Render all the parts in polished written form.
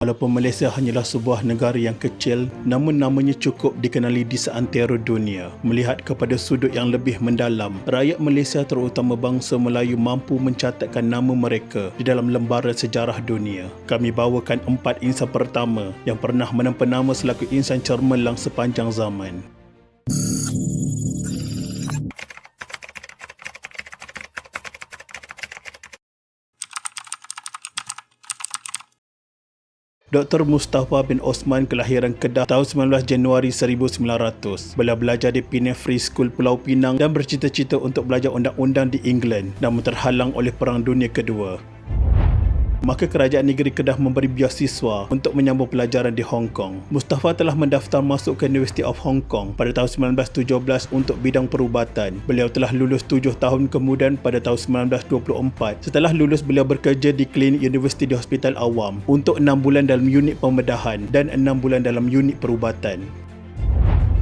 Walaupun Malaysia hanyalah sebuah negara yang kecil, namun namanya cukup dikenali di seantero dunia. Melihat kepada sudut yang lebih mendalam, rakyat Malaysia terutama bangsa Melayu mampu mencatatkan nama mereka di dalam lembaran sejarah dunia. Kami bawakan 4 insan pertama yang pernah menampa nama selaku insan cemerlang sepanjang zaman. Dr. Mustafa bin Osman kelahiran Kedah tahun 19 Januari 1900. Beliau belajar di Penang Free School Pulau Pinang dan bercita-cita untuk belajar undang-undang di England, namun terhalang oleh Perang Dunia Kedua. Maka kerajaan negeri Kedah memberi beasiswa untuk menyambung pelajaran di Hong Kong. Mustafa telah mendaftar masuk ke University of Hong Kong pada tahun 1917 untuk bidang perubatan. Beliau telah lulus 7 tahun kemudian pada tahun 1924. Setelah lulus, beliau bekerja di klinik Universiti di Hospital Awam untuk 6 bulan dalam unit pembedahan dan 6 bulan dalam unit perubatan.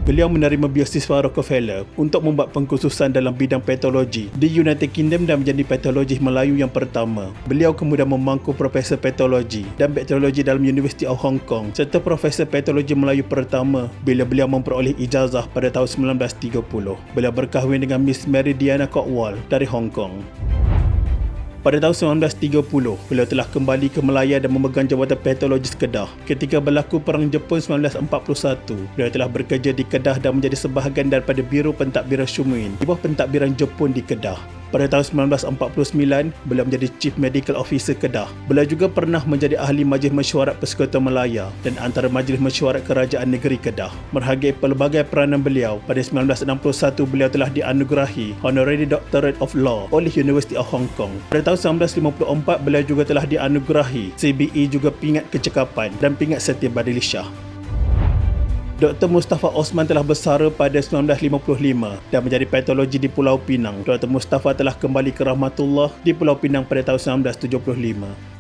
Beliau menerima beasiswa Rockefeller untuk membuat pengkhususan dalam bidang patologi di United Kingdom dan menjadi patologis Melayu yang pertama. Beliau kemudian memangku Profesor Patologi dan Bakteriologi dalam University of Hong Kong serta Profesor Patologi Melayu pertama bila beliau memperoleh ijazah pada tahun 1930. Beliau berkahwin dengan Miss Mary Diana Cockwall dari Hong Kong. Pada tahun 1930, beliau telah kembali ke Melaya dan memegang jawatan patologis Kedah. Ketika berlaku Perang Jepun 1941, beliau telah bekerja di Kedah dan menjadi sebahagian daripada Biro Pentadbiran Syumuin di bawah pentadbiran Jepun di Kedah. Pada tahun 1949, beliau menjadi Chief Medical Officer Kedah. Beliau juga pernah menjadi ahli Majlis Mesyuarat Persekutuan Melaya dan antara Majlis Mesyuarat Kerajaan Negeri Kedah. Menghargai pelbagai peranan beliau, pada 1961 beliau telah dianugerahi Honorary Doctorate of Law oleh University of Hong Kong. Pada tahun 1954, beliau juga telah dianugerahi CBE juga Pingat Kecekapan dan Pingat Setia Badili Shah. Dr. Mustafa Osman telah bersara pada 1955 dan menjadi patologi di Pulau Pinang. Dr. Mustafa telah kembali ke rahmatullah di Pulau Pinang pada tahun 1975.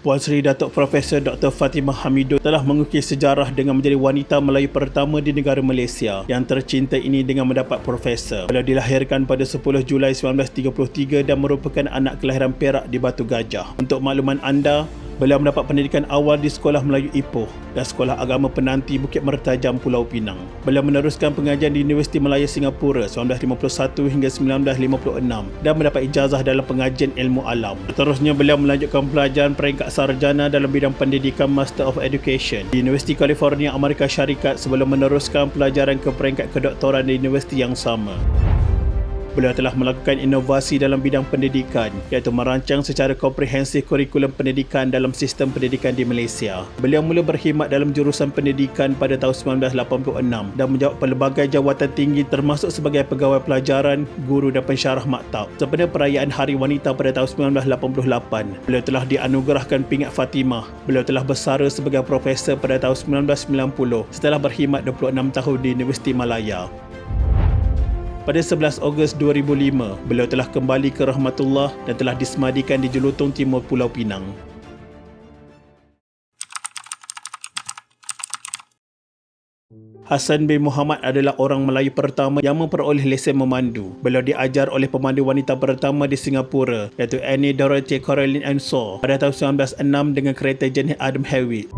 Puan Sri Datuk Profesor Dr. Fatimah Hamidun telah mengukir sejarah dengan menjadi wanita Melayu pertama di negara Malaysia yang tercinta ini dengan mendapat profesor. Beliau dilahirkan pada 10 Julai 1933 dan merupakan anak kelahiran Perak di Batu Gajah. Untuk makluman anda, beliau mendapat pendidikan awal di Sekolah Melayu Ipoh dan Sekolah Agama Penanti Bukit Mertajam Pulau Pinang. Beliau meneruskan pengajian di Universiti Malaya Singapura 1951 hingga 1956 dan mendapat ijazah dalam pengajian ilmu alam. Seterusnya, beliau melanjutkan pelajaran peringkat sarjana dalam bidang pendidikan Master of Education di Universiti California Amerika Syarikat sebelum meneruskan pelajaran ke peringkat kedoktoran di universiti yang sama. Beliau telah melakukan inovasi dalam bidang pendidikan iaitu merancang secara komprehensif kurikulum pendidikan dalam sistem pendidikan di Malaysia. Beliau mula berkhidmat dalam jurusan pendidikan pada tahun 1986 dan menjawab pelbagai jawatan tinggi termasuk sebagai pegawai pelajaran, guru dan pensyarah maktab. Sempena perayaan Hari Wanita pada tahun 1988, beliau telah dianugerahkan Pingat Fatimah. Beliau telah bersara sebagai profesor pada tahun 1990 setelah berkhidmat 26 tahun di Universiti Malaya. Pada 11 Ogos 2005, beliau telah kembali ke rahmatullah dan telah disemadikan di Jelutong Timur Pulau Pinang. Hassan bin Muhammad adalah orang Melayu pertama yang memperoleh lesen memandu. Beliau diajar oleh pemandu wanita pertama di Singapura iaitu Annie Dorothy Caroline Ensor pada tahun 1906 dengan kereta jenis Adam Hewitt.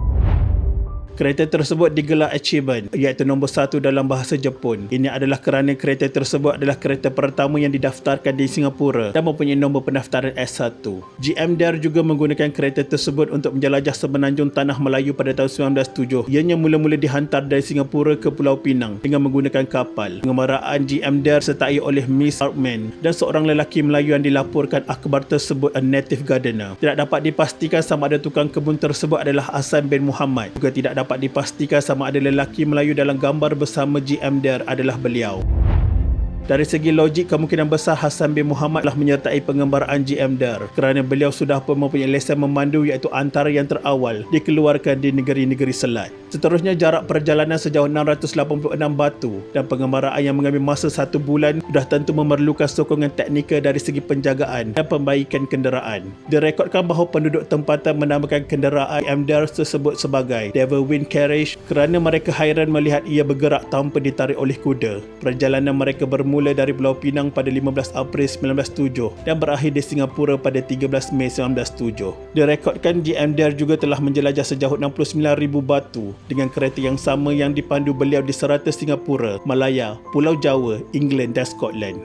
Kereta tersebut digelar Achievement iaitu nombor 1 dalam bahasa Jepun. Ini adalah kerana kereta tersebut adalah kereta pertama yang didaftarkan di Singapura dan mempunyai nombor pendaftaran S1. GM Dare juga menggunakan kereta tersebut untuk menjelajah semenanjung Tanah Melayu pada tahun 1907. Ianya mula-mula dihantar dari Singapura ke Pulau Pinang dengan menggunakan kapal. Pengemaraan GM Dare sertai oleh Miss Hartman dan seorang lelaki Melayu yang dilaporkan akhbar tersebut a native gardener. Tidak dapat dipastikan sama ada tukang kebun tersebut adalah Hassan bin Muhammad. Juga tidak dapat dipastikan sama ada lelaki Melayu dalam gambar bersama GM Dare adalah beliau. Dari segi logik, kemungkinan besar Hassan bin Muhammad telah menyertai pengembaraan GM Dare kerana beliau sudah pun mempunyai lesen memandu iaitu antara yang terawal dikeluarkan di negeri-negeri Selat. Seterusnya, jarak perjalanan sejauh 686 batu dan pengembaraan yang mengambil masa 1 bulan sudah tentu memerlukan sokongan teknikal dari segi penjagaan dan pembaikan kenderaan. Direkodkan bahawa penduduk tempatan menamakan kenderaan GM Dare tersebut sebagai Devil Wind Carriage kerana mereka hairan melihat ia bergerak tanpa ditarik oleh kuda. Perjalanan mereka bermula bermula dari Pulau Pinang pada 15 April 1907 dan berakhir di Singapura pada 13 Mei 1907. Direkodkan GM Dare juga telah menjelajah sejauh 69,000 batu dengan kereta yang sama yang dipandu beliau di serata Singapura, Malaya, Pulau Jawa, England dan Scotland.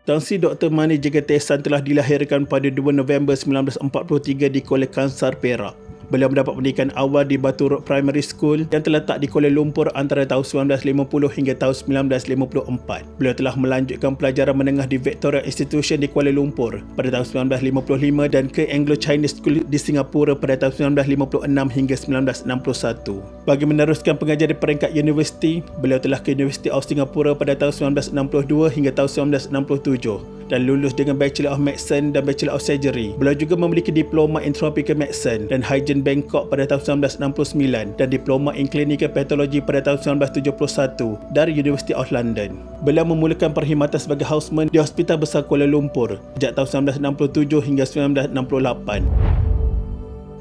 Tan Sri Dr. Mani Jagatesan telah dilahirkan pada 2 November 1943 di Kuala Kangsar, Perak. Beliau mendapat pendidikan awal di Batu Road Primary School yang terletak di Kuala Lumpur antara tahun 1950 hingga tahun 1954. Beliau telah melanjutkan pelajaran menengah di Victoria Institution di Kuala Lumpur pada tahun 1955 dan ke Anglo-Chinese School di Singapura pada tahun 1956 hingga 1961. Bagi meneruskan pengajar di peringkat universiti, beliau telah ke University of Singapore pada tahun 1962 hingga tahun 1967 dan lulus dengan Bachelor of Medicine dan Bachelor of Surgery. Beliau juga memiliki Diploma in Tropical Medicine dan Hygiene Bangkok pada tahun 1969 dan Diploma in Clinical Pathology pada tahun 1971 dari University of London. Beliau memulakan perkhidmatan sebagai houseman di Hospital Besar Kuala Lumpur sejak tahun 1967 hingga 1968.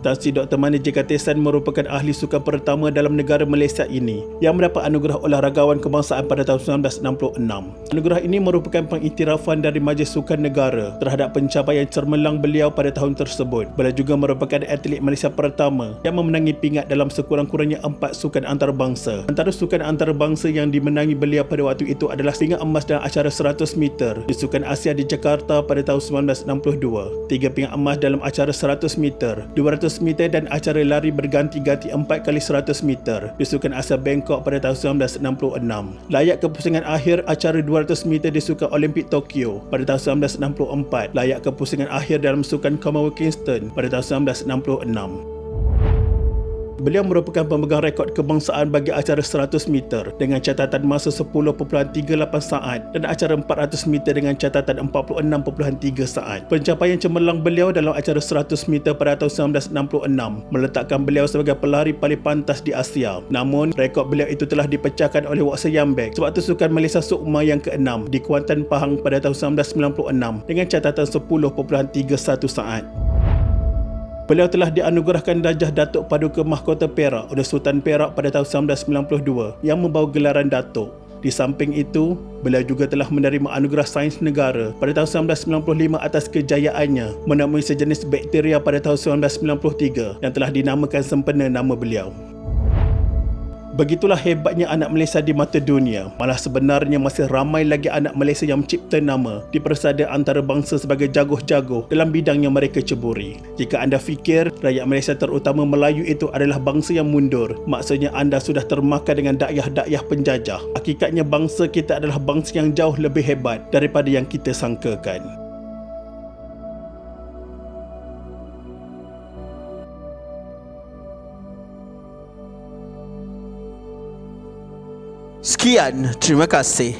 Tan Sri Dr. Mani Jagatesan merupakan ahli sukan pertama dalam negara Malaysia ini yang mendapat anugerah olahragawan kebangsaan pada tahun 1966. Anugerah ini merupakan pengiktirafan dari Majlis Sukan Negara terhadap pencapaian cemerlang beliau pada tahun tersebut. Beliau juga merupakan atlet Malaysia pertama yang memenangi pingat dalam sekurang-kurangnya 4 sukan antarabangsa. Antara sukan antarabangsa yang dimenangi beliau pada waktu itu adalah pingat emas dalam acara 100 meter di Sukan Asia di Jakarta pada tahun 1962, 3 pingat emas dalam acara 100 meter, 200 meter dan acara lari berganti-ganti 4 kali 100 meter di Sukan Asia Bangkok pada tahun 1966. Layak ke pusingan akhir acara 200 meter di Sukan Olimpik Tokyo pada tahun 1964. Layak ke pusingan akhir dalam Sukan Commonwealth Kingston pada tahun 1966. Beliau merupakan pemegang rekod kebangsaan bagi acara 100 meter dengan catatan masa 10.38 saat dan acara 400 meter dengan catatan 46.3 saat. Pencapaian cemerlang beliau dalam acara 100 meter pada tahun 1966 meletakkan beliau sebagai pelari paling pantas di Asia. Namun, rekod beliau itu telah dipecahkan oleh Wak Seyambek sewaktu Sukan Malaysia Sukma yang ke-6 di Kuantan, Pahang pada tahun 1996 dengan catatan 10.31 saat. Beliau telah dianugerahkan darjah Datuk Paduka Mahkota Perak oleh Sultan Perak pada tahun 1992 yang membawa gelaran Datuk. Di samping itu, beliau juga telah menerima anugerah Sains Negara pada tahun 1995 atas kejayaannya menemui sejenis bakteria pada tahun 1993 yang telah dinamakan sempena nama beliau. Begitulah hebatnya anak Malaysia di mata dunia. Malah sebenarnya masih ramai lagi anak Malaysia yang mencipta nama di persada antarabangsa sebagai jago-jago dalam bidang yang mereka ceburi. Jika anda fikir rakyat Malaysia terutama Melayu itu adalah bangsa yang mundur, maksudnya anda sudah termakan dengan dakyah-dakyah penjajah. Hakikatnya bangsa kita adalah bangsa yang jauh lebih hebat daripada yang kita sangkakan. Sekian, terima kasih.